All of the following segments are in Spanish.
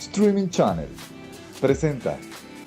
Streaming Channel presenta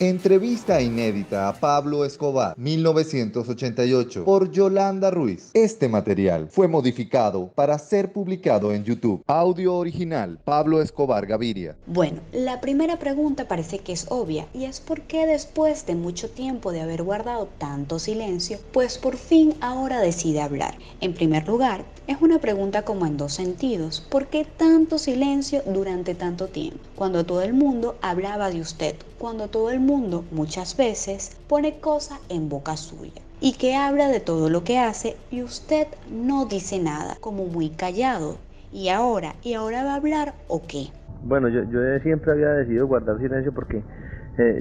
entrevista inédita a Pablo Escobar, 1988, por Yolanda Ruiz. Este material fue modificado para ser publicado en YouTube. Audio original, Pablo Escobar Gaviria. Bueno, la primera pregunta parece que es obvia, y es por qué después de mucho tiempo de haber guardado tanto silencio, pues por fin ahora decide hablar. En primer lugar, es una pregunta como en dos sentidos. ¿Por qué tanto silencio durante tanto tiempo? Cuando todo el mundo hablaba de usted, cuando todo el mundo muchas veces pone cosas en boca suya y que habla de todo lo que hace y usted no dice nada, como muy callado. ¿Y ahora va a hablar o qué? Bueno, yo siempre había decidido guardar silencio porque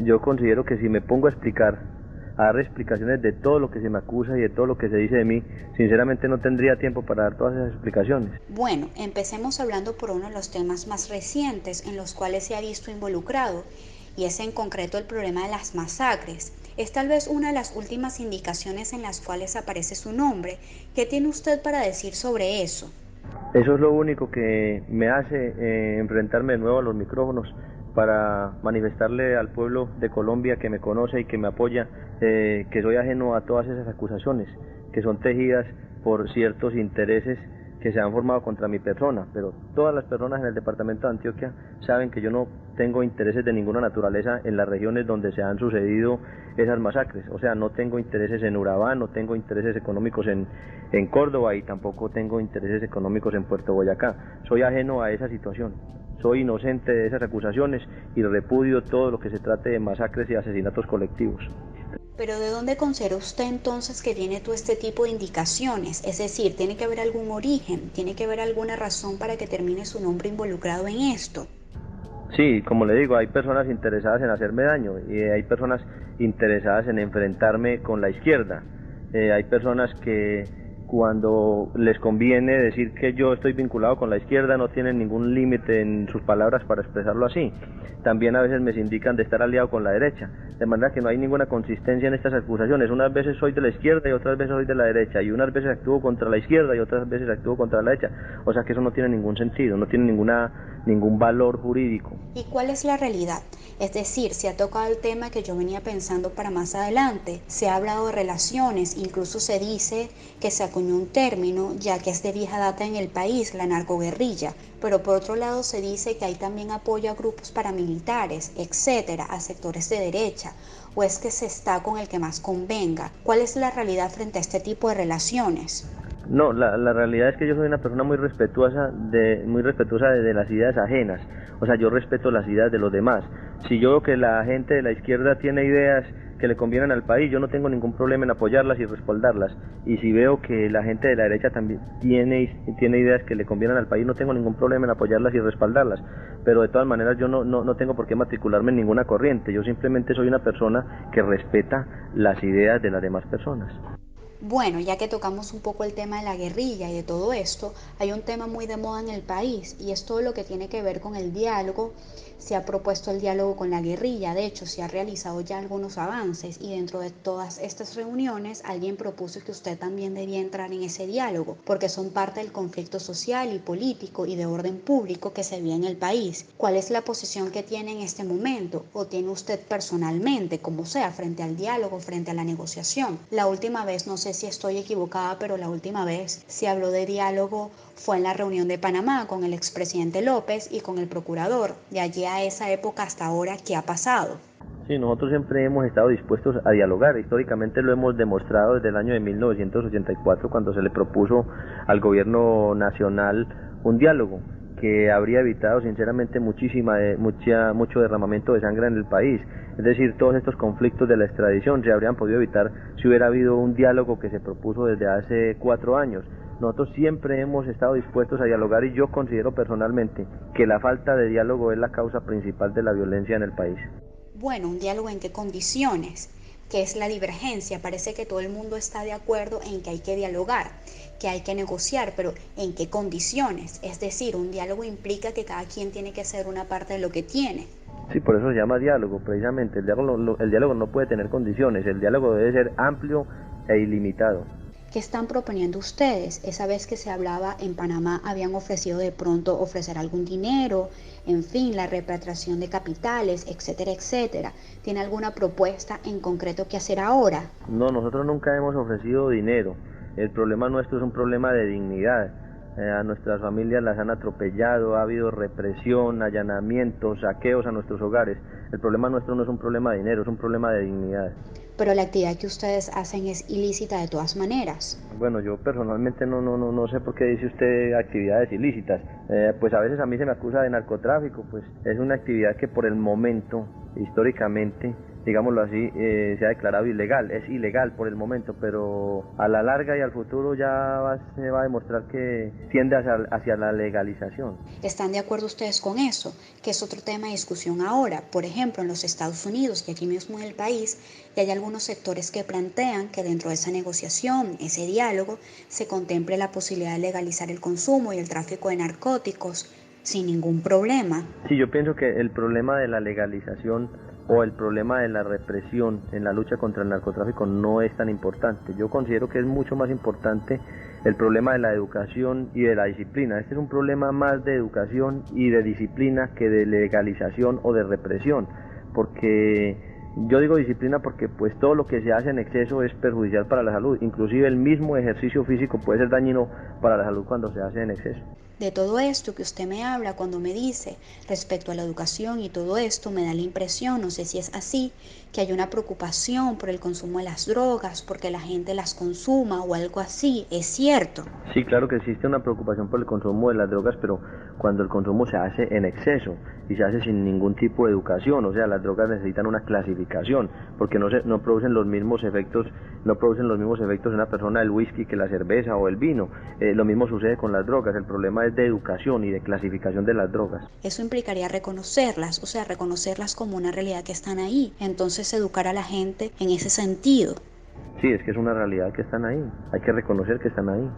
yo considero que si me pongo a dar explicaciones de todo lo que se me acusa y de todo lo que se dice de mí, sinceramente no tendría tiempo para dar todas esas explicaciones. Bueno, empecemos hablando por uno de los temas más recientes en los cuales se ha visto involucrado, y es en concreto el problema de las masacres. Es tal vez una de las últimas indicaciones en las cuales aparece su nombre. ¿Qué tiene usted para decir sobre eso? Eso es lo único que me hace enfrentarme de nuevo a los micrófonos para manifestarle al pueblo de Colombia que me conoce y que me apoya, que soy ajeno a todas esas acusaciones que son tejidas por ciertos intereses que se han formado contra mi persona, pero todas las personas en el departamento de Antioquia saben que yo no tengo intereses de ninguna naturaleza en las regiones donde se han sucedido esas masacres. O sea, no tengo intereses en Urabá, no tengo intereses económicos en Córdoba y tampoco tengo intereses económicos en Puerto Boyacá. Soy ajeno a esa situación, soy inocente de esas acusaciones y repudio todo lo que se trate de masacres y asesinatos colectivos. Pero ¿de dónde considera usted entonces que viene todo este tipo de indicaciones? Es decir, ¿tiene que haber algún origen? ¿Tiene que haber alguna razón para que termine su nombre involucrado en esto? Sí, como le digo, hay personas interesadas en hacerme daño y hay personas interesadas en enfrentarme con la izquierda. Hay personas que cuando les conviene decir que yo estoy vinculado con la izquierda no tienen ningún límite en sus palabras para expresarlo así. También a veces me indican de estar aliado con la derecha, de manera que no hay ninguna consistencia en estas acusaciones. Unas veces soy de la izquierda y otras veces soy de la derecha, y unas veces actúo contra la izquierda y otras veces actúo contra la derecha. O sea que eso no tiene ningún sentido, no tiene ningún valor jurídico. ¿Y cuál es la realidad? Es decir, se ha tocado el tema que yo venía pensando para más adelante. Se ha hablado de relaciones, incluso se dice que se acuñó un término, ya que es de vieja data en el país, la narcoguerrilla. Pero por otro lado se dice que hay también apoyo a grupos paramilitares, etcétera, a sectores de derecha. ¿O es que se está con el que más convenga? ¿Cuál es la realidad frente a este tipo de relaciones? No, la realidad es que yo soy una persona muy respetuosa de las ideas ajenas. O sea, yo respeto las ideas de los demás. Si yo veo que la gente de la izquierda tiene ideas que le convienen al país, yo no tengo ningún problema en apoyarlas y respaldarlas. Y si veo que la gente de la derecha también tiene ideas que le convienen al país, no tengo ningún problema en apoyarlas y respaldarlas. Pero de todas maneras yo no tengo por qué matricularme en ninguna corriente. Yo simplemente soy una persona que respeta las ideas de las demás personas. Bueno, ya que tocamos un poco el tema de la guerrilla y de todo esto, hay un tema muy de moda en el país y es todo lo que tiene que ver con el diálogo. Se ha propuesto el diálogo con la guerrilla, de hecho se ha realizado ya algunos avances y dentro de todas estas reuniones alguien propuso que usted también debía entrar en ese diálogo porque son parte del conflicto social y político y de orden público que se vive en el país. ¿Cuál es la posición que tiene en este momento o tiene usted personalmente, como sea, frente al diálogo, frente a la negociación? La última vez, no sé si estoy equivocada, pero la última vez se habló de diálogo fue en la reunión de Panamá con el expresidente López y con el procurador. De allí a esa época hasta ahora, ¿qué ha pasado? Sí, nosotros siempre hemos estado dispuestos a dialogar. Históricamente lo hemos demostrado desde el año de 1984, cuando se le propuso al gobierno nacional un diálogo que habría evitado sinceramente mucho derramamiento de sangre en el país. Es decir, todos estos conflictos de la extradición se habrían podido evitar si hubiera habido un diálogo que se propuso desde hace 4 años. Nosotros siempre hemos estado dispuestos a dialogar y yo considero personalmente que la falta de diálogo es la causa principal de la violencia en el país. Bueno, ¿un diálogo en qué condiciones? ¿Qué es la divergencia? Parece que todo el mundo está de acuerdo en que hay que dialogar, que hay que negociar, pero ¿en qué condiciones? Es decir, un diálogo implica que cada quien tiene que hacer una parte de lo que tiene. Sí, por eso se llama diálogo, precisamente. El diálogo no puede tener condiciones, el diálogo debe ser amplio e ilimitado. ¿Qué están proponiendo ustedes? Esa vez que se hablaba en Panamá, habían ofrecido de pronto ofrecer algún dinero, en fin, la repatriación de capitales, etcétera, etcétera. ¿Tiene alguna propuesta en concreto que hacer ahora? No, nosotros nunca hemos ofrecido dinero. El problema nuestro es un problema de dignidad. A nuestras familias las han atropellado, ha habido represión, allanamientos, saqueos a nuestros hogares. El problema nuestro no es un problema de dinero, es un problema de dignidad. Pero la actividad que ustedes hacen es ilícita de todas maneras. Bueno, yo personalmente no sé por qué dice usted actividades ilícitas. Pues a veces a mí se me acusa de narcotráfico, pues es una actividad que por el momento, históricamente, digámoslo así, se ha declarado ilegal. Es ilegal por el momento, pero a la larga y al futuro se va a demostrar que tiende hacia la legalización. ¿Están de acuerdo ustedes con eso? Que es otro tema de discusión ahora. Por ejemplo, en los Estados Unidos y aquí mismo en el país, y hay algunos sectores que plantean que dentro de esa negociación, ese diálogo, se contemple la posibilidad de legalizar el consumo y el tráfico de narcóticos sin ningún problema. Sí, yo pienso que el problema de la legalización o el problema de la represión en la lucha contra el narcotráfico no es tan importante. Yo considero que es mucho más importante el problema de la educación y de la disciplina. Este es un problema más de educación y de disciplina que de legalización o de represión, porque yo digo disciplina porque pues todo lo que se hace en exceso es perjudicial para la salud. Inclusive el mismo ejercicio físico puede ser dañino para la salud cuando se hace en exceso. De todo esto que usted me habla cuando me dice respecto a la educación y todo esto, me da la impresión, no sé si es así, que hay una preocupación por el consumo de las drogas, porque la gente las consuma o algo así. ¿Es cierto? Sí, claro que existe una preocupación por el consumo de las drogas, pero cuando el consumo se hace en exceso y se hace sin ningún tipo de educación, o sea, las drogas necesitan una clasificación, porque no producen los mismos efectos en una persona el whisky que la cerveza o el vino. Lo mismo sucede con las drogas. El problema es de educación y de clasificación de las drogas. Eso implicaría reconocerlas, o sea, reconocerlas como una realidad que están ahí. Entonces, educar a la gente en ese sentido. Sí, es que es una realidad que están ahí. Hay que reconocer que están ahí.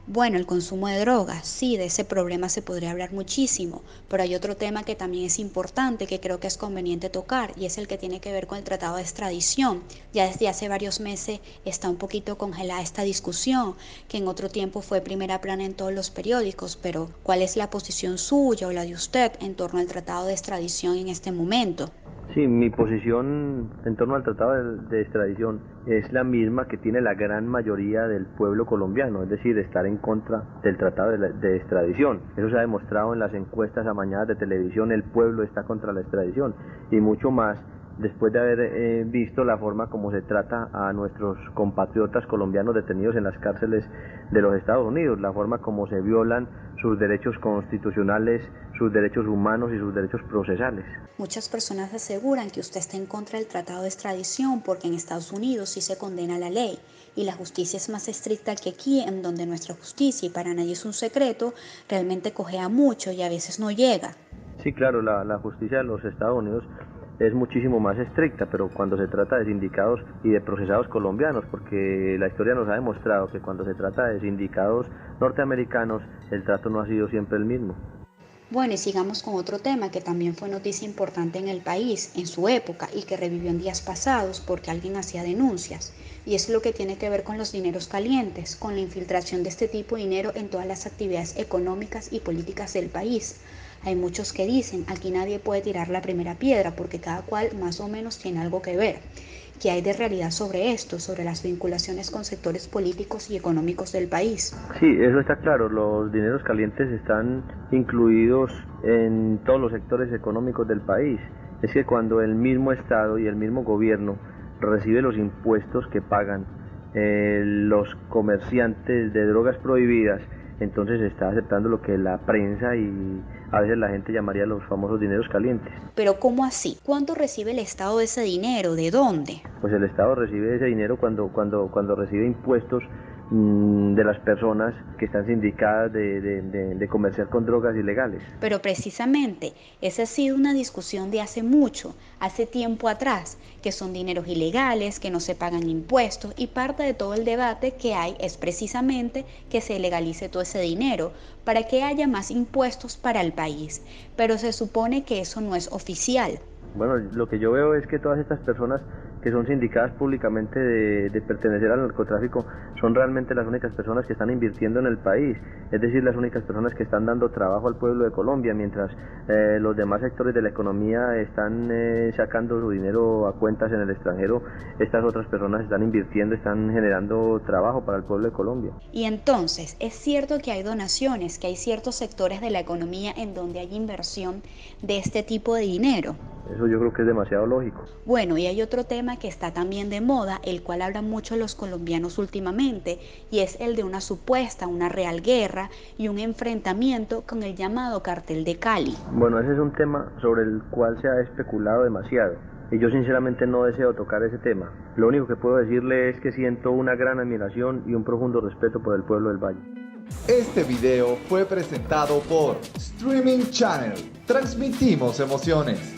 Bueno, el consumo de drogas, sí, de ese problema se podría hablar muchísimo, pero hay otro tema que también es importante, que creo que es conveniente tocar, y es el que tiene que ver con el tratado de extradición. Ya desde hace varios meses está un poquito congelada esta discusión, que en otro tiempo fue primera plana en todos los periódicos, pero ¿cuál es la posición suya o la de usted en torno al tratado de extradición en este momento? Sí, mi posición en torno al tratado de extradición es la misma que tiene la gran mayoría del pueblo colombiano, es decir, estar en contra del tratado de extradición. Eso se ha demostrado en las encuestas amañadas de televisión. El pueblo está contra la extradición y mucho más después de haber visto la forma como se trata a nuestros compatriotas colombianos detenidos en las cárceles de los Estados Unidos, la forma como se violan sus derechos constitucionales, sus derechos humanos y sus derechos procesales. Muchas personas aseguran que usted está en contra del tratado de extradición porque en Estados Unidos sí se condena la ley y la justicia es más estricta que aquí, en donde nuestra justicia, y para nadie es un secreto, realmente cojea mucho y a veces no llega. Sí, claro, la justicia de los Estados Unidos es muchísimo más estricta, pero cuando se trata de sindicados y de procesados colombianos, porque la historia nos ha demostrado que cuando se trata de sindicados norteamericanos, el trato no ha sido siempre el mismo. Bueno, y sigamos con otro tema que también fue noticia importante en el país en su época y que revivió en días pasados porque alguien hacía denuncias, y es lo que tiene que ver con los dineros calientes, con la infiltración de este tipo de dinero en todas las actividades económicas y políticas del país. Hay muchos que dicen, aquí nadie puede tirar la primera piedra porque cada cual más o menos tiene algo que ver. ¿Qué hay de realidad sobre esto, sobre las vinculaciones con sectores políticos y económicos del país? Sí, eso está claro, los dineros calientes están incluidos en todos los sectores económicos del país. Es que cuando el mismo Estado y el mismo gobierno recibe los impuestos que pagan los comerciantes de drogas prohibidas, entonces se está aceptando lo que la prensa y a veces la gente llamaría los famosos dineros calientes. Pero ¿cómo así? ¿Cuánto recibe el Estado de ese dinero? ¿De dónde? Pues el Estado recibe ese dinero cuando recibe impuestos de las personas que están sindicadas de comerciar con drogas ilegales. Pero precisamente esa ha sido una discusión de hace mucho, hace tiempo atrás, que son dineros ilegales, que no se pagan impuestos, y parte de todo el debate que hay es precisamente que se legalice todo ese dinero para que haya más impuestos para el país. Pero se supone que eso no es oficial. Bueno, lo que yo veo es que todas estas personas que son sindicadas públicamente de pertenecer al narcotráfico son realmente las únicas personas que están invirtiendo en el país, es decir, las únicas personas que están dando trabajo al pueblo de Colombia, mientras los demás sectores de la economía están sacando su dinero a cuentas en el extranjero. Estas otras personas están invirtiendo, están generando trabajo para el pueblo de Colombia. Y entonces, es cierto que hay donaciones, que hay ciertos sectores de la economía en donde hay inversión de este tipo de dinero. Eso yo creo que es demasiado lógico. Bueno, y hay otro tema que está también de moda, el cual hablan mucho los colombianos últimamente, y es el de una real guerra y un enfrentamiento con el llamado Cartel de Cali. Bueno, ese es un tema sobre el cual se ha especulado demasiado, y yo sinceramente no deseo tocar ese tema. Lo único que puedo decirle es que siento una gran admiración y un profundo respeto por el pueblo del Valle. Este video fue presentado por Streaming Channel. Transmitimos emociones.